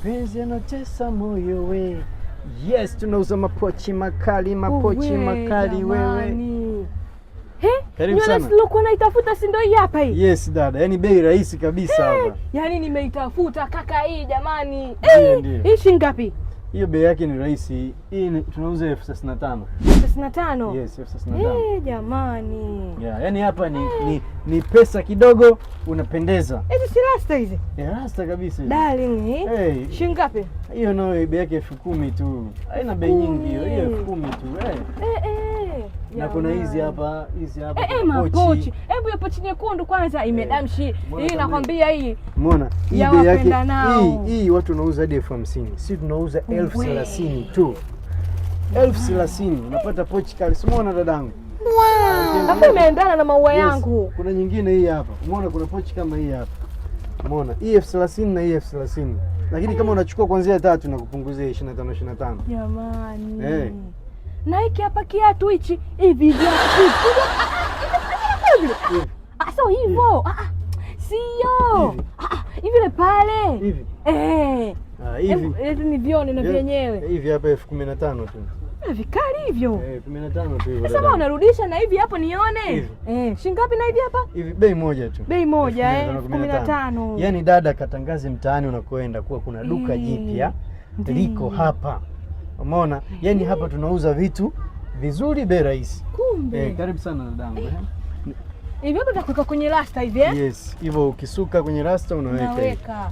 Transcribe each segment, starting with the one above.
mapenzi yanatesa moyo we. Yes, tunauza mapochi makali, mapochi makali wewe. Karibu sana. Nywele silokuwa naitafuta si ndio hii hapa hii? Yes dada, yani bei rahisi kabisa hapa. Yani nimeitafuta kaka hii jamani. Ndio. Hii shilingi ngapi? Hiyo bei yake ni rahisi. Hii tunauza 65,000. 65? Yes, 65,000. Jamani. Yeah, yani hapa ni pesa kidogo unapendeza. Hizi si rasta hizi? Rasta kabisa. Darling, shilingi ngapi? Hiyo nayo bei yake 10,000 tu. Haina bei nyingi hiyo. Hiyo 10,000 tu. Na kuna hizi hapa, mapochi. Hebu hiyo pochi nyekundu kwanza imedamshi. Hii nakwambia hii. Umeona? Hii bei yake hii watu wanauza hadi 50,000. Sisi tunauza 30,000 tu. 30,000 unapata pochi kali. Umeona dadangu? Hapo imeendana na maua yangu. Kuna nyingine hii hapa. Umeona kuna pochi kama hii hapa. Umeona? Hii 30,000 na hii 30,000. Lakini kama unachukua kuanzia 3 na kupunguzia 25. Jamani. Na hiki hapa kiatu hichi hivi sio hivyo. Sio. Hivi pale. Hivi. Hivi ni vione na vyenyewe. Hivi hapa 15,000 tu. Vikali hivyo. 15,000 tu hivyo. Sasa unarudisha na hivi hapo nione. Shilingi ngapi na hivi hapa? Hivi bei moja tu. Bei moja 15,000. Yaani dada katangaze mtaani unakoenda kuwa kuna duka jipya liko hapa. Umeona? Yaani hapa tunauza vitu vizuri bei rahisi. Kumbe. Karibu sana dadangu. Hivyo utakuweka kwenye rasta hivi Yes, hivyo ukisuka kwenye rasta unaweka.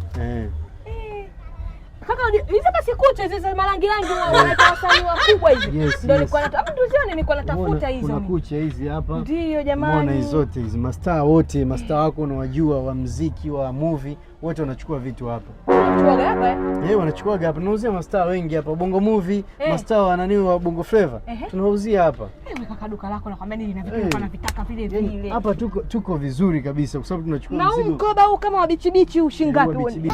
Kaka hizo basi kucha hizo marangi wanatoa wasanii wakubwa hivi. Ndio nilikuwa natafuta. Tuzione nilikuwa natafuta hizo. Kuna kucha hizi hapa. Ndio jamani. Unaona hizo zote hizi mastaa wote, mastaa wako unawajua wa muziki, wa movie, wote wanachukua vitu hapa. Wanachukua hapa? Wanachukua hapa. Tunauzia mastaa wengi hapa, Bongo Movie, mastaa wa nani wa Bongo Flava. Tunauzia hapa. Kaka duka lako nakwambia nini na vitu vitaka vile vile. Hapa tuko vizuri kabisa kwa sababu tunachukua mzigo. Na mkoba huu kama wa bichi ushingapi wewe?